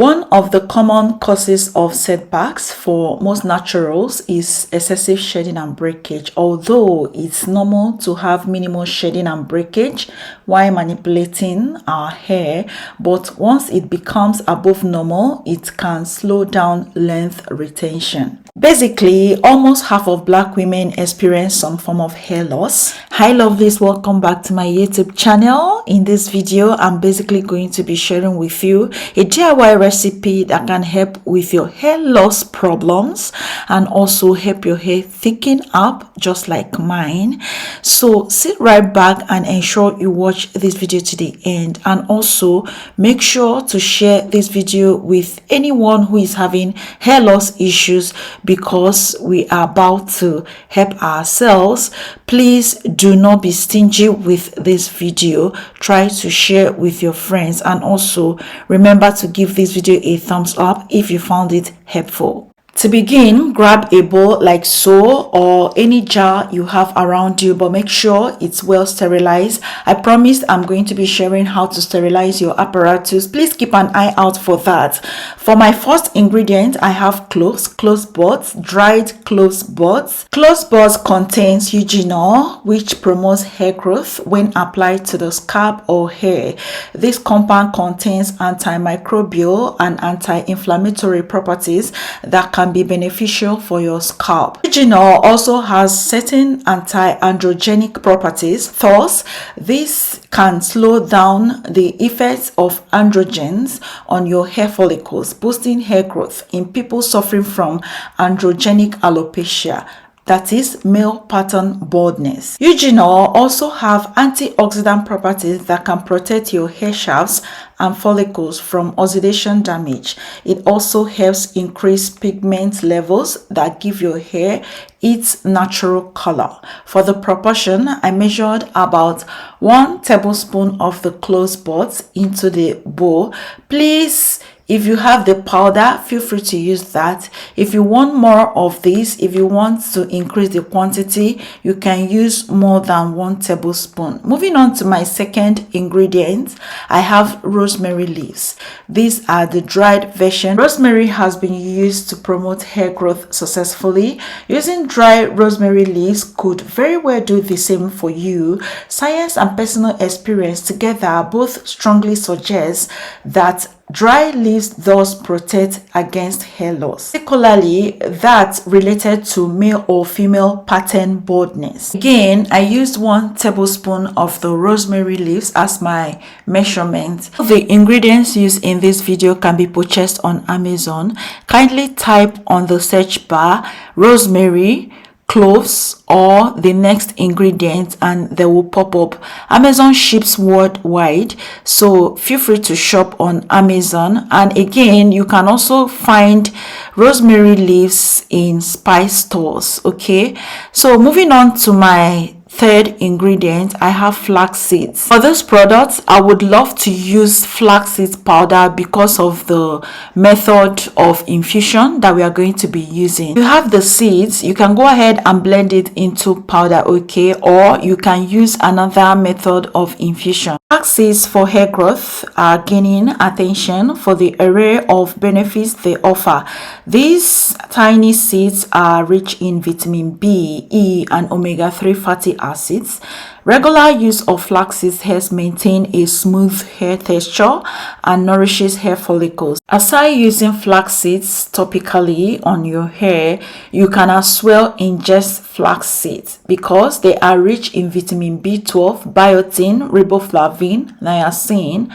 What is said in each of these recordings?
One of the common causes of setbacks for most naturals is excessive shedding and breakage. Although it's normal to have minimal shedding and breakage while manipulating our hair, but once it becomes above normal, it can slow down length retention. Basically, almost half of Black women experience some form of hair loss. Hi lovelies, welcome back to my YouTube channel. In this video, I'm basically going to be sharing with you a DIY recipe that can help with your hair loss problems and also help your hair thicken up just like mine. So sit right back and ensure you watch this video to the end, and also make sure to share this video with anyone who is having hair loss issues, because we are about to help ourselves. Please do not be stingy with this video. Try to share with your friends, and also remember to give this video a thumbs up if you found it helpful. To begin, grab a bowl like so, or any jar you have around you, but make sure it's well sterilized. I promised I'm going to be sharing how to sterilize your apparatus. Please keep an eye out for that. For my first ingredient, I have cloves buds, dried cloves buds. Cloves buds contains eugenol, which promotes hair growth when applied to the scalp or hair. This compound contains antimicrobial and anti-inflammatory properties that can be beneficial for your scalp. Eugenol also has certain anti-androgenic properties. Thus, this can slow down the effects of androgens on your hair follicles, boosting hair growth in people suffering from androgenic alopecia, that is male pattern baldness. Eugenol also have antioxidant properties that can protect your hair shafts and follicles from oxidation damage. It also helps increase pigment levels that give your hair its natural color. For the proportion, I measured about 1 tablespoon of the cloves buds into the bowl. Please, if you have the powder, feel free to use that. If you want more of this, if you want to increase the quantity, you can use more than 1 tablespoon. Moving on to my second ingredient, I have rosemary leaves. These are the dried version. Rosemary has been used to promote hair growth successfully. Using dry rosemary leaves could very well do the same for you. Science and personal experience together both strongly suggest that dry leaves thus protect against hair loss, particularly that related to male or female pattern baldness. Again, I used 1 tablespoon of the rosemary leaves as my measurement. The ingredients used in this video can be purchased on Amazon. Kindly type on the search bar rosemary, cloves, or the next ingredient, and they will pop up. Amazon ships worldwide, so feel free to shop on Amazon. And again, you can also find rosemary leaves in spice stores. Okay, so moving on to my third ingredient, I have flax seeds. For this product, I would love to use flax seeds powder because of the method of infusion that we are going to be using. If you have the seeds, you can go ahead and blend it into powder, okay, or you can use another method of infusion. Flax seeds for hair growth are gaining attention for the array of benefits they offer. These tiny seeds are rich in vitamin B, E, and omega-3 fatty acids. Regular use of flax seeds helps maintain a smooth hair texture and nourishes hair follicles. Aside using flax seeds topically on your hair, you can as well ingest flax seeds because they are rich in vitamin B12, biotin, riboflavin, niacin,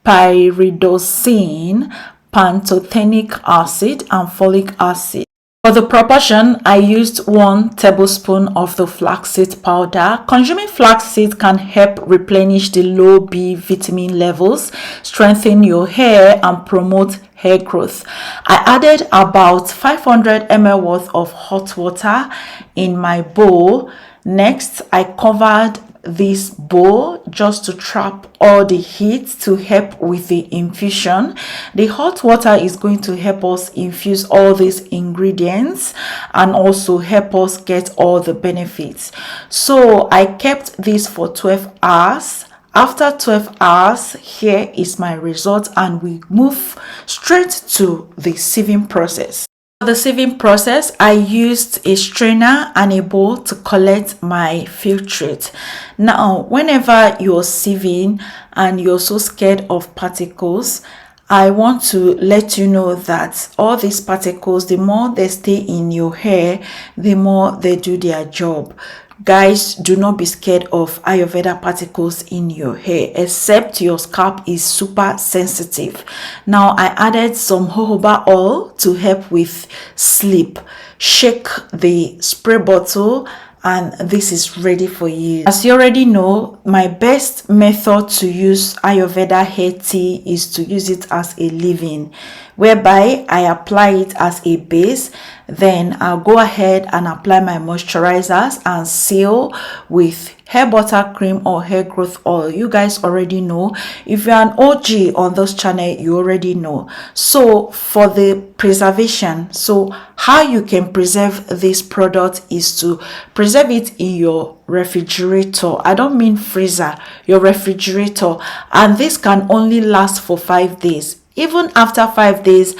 pyridoxine, pantothenic acid, and folic acid. For the proportion, I used 1 tablespoon of the flaxseed powder. Consuming flaxseed can help replenish the low B vitamin levels, strengthen your hair, and promote hair growth. I added about 500 ml worth of hot water in my bowl. Next, I covered this bowl just to trap all the heat to help with the infusion. The hot water is going to help us infuse all these ingredients and also help us get all the benefits. So I kept this for 12 hours. after 12 hours, here is my result, and we move straight to the sieving process. For the sieving process, I used a strainer and a bowl to collect my filtrate. Now, whenever you're sieving and you're so scared of particles, I want to let you know that all these particles, the more they stay in your hair, the more they do their job. Guys, do not be scared of Ayurveda particles in your hair, except your scalp is super sensitive. Now, I added some jojoba oil to help with sleep. Shake the spray bottle, and this is ready for you. As you already know, my best method to use Ayurveda hair tea is to use it as a leave-in, whereby I apply it as a base. Then I'll go ahead and apply my moisturizers and seal with hair butter cream or hair growth oil. You guys already know. If you're an OG on this channel, you already know. So for the preservation, so how you can preserve this product is to preserve it in your refrigerator. I don't mean freezer, your refrigerator. And this can only last for 5 days. Even after 5 days,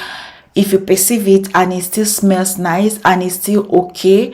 if you perceive it and it still smells nice and it's still okay,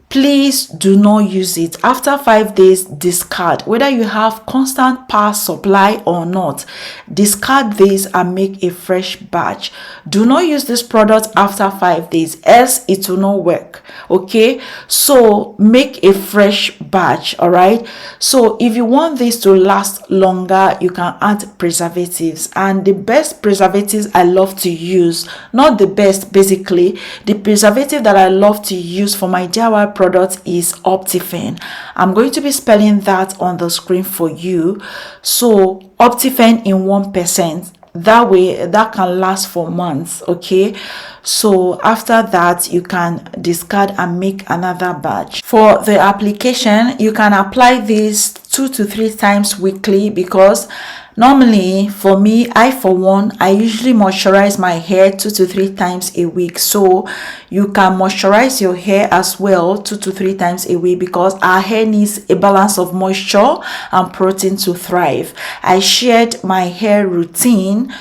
please do not use it. After 5 days, discard. Whether you have constant power supply or not, discard this and make a fresh batch. Do not use this product after 5 days, else it will not work. Okay, so make a fresh batch. All right, so if you want this to last longer, you can add preservatives, and the best preservatives I love to use, not the best, basically the preservative that I love to use for my DIY product is Optifen. I'm going to be spelling that on the screen for you. So Optifen in 1%. That way that can last for months. Okay, so after that you can discard and make another batch. For the application, you can apply this 2 to 3 times weekly, because normally for me, for one, I usually moisturize my hair 2 to 3 times a week. So you can moisturize your hair as well 2 to 3 times a week, because our hair needs a balance of moisture and protein to thrive. I shared my hair routine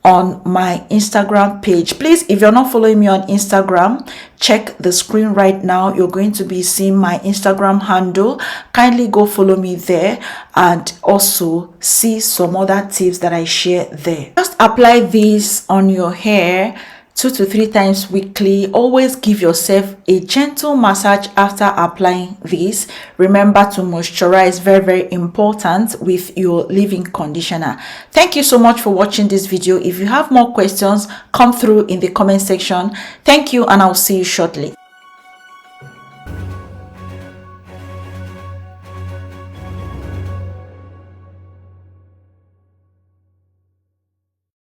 on my Instagram page. Please, if you're not following me on Instagram, check the screen right now. You're going to be seeing my Instagram handle. Kindly go follow me there and also see some other tips that I share there. Just apply this on your hair 2 to 3 times weekly. Always give yourself a gentle massage after applying this. Remember to moisturize, very, very important, with your leave-in conditioner. Thank you so much for watching this video. If you have more questions, come through in the comment section. Thank you, and I'll see you shortly.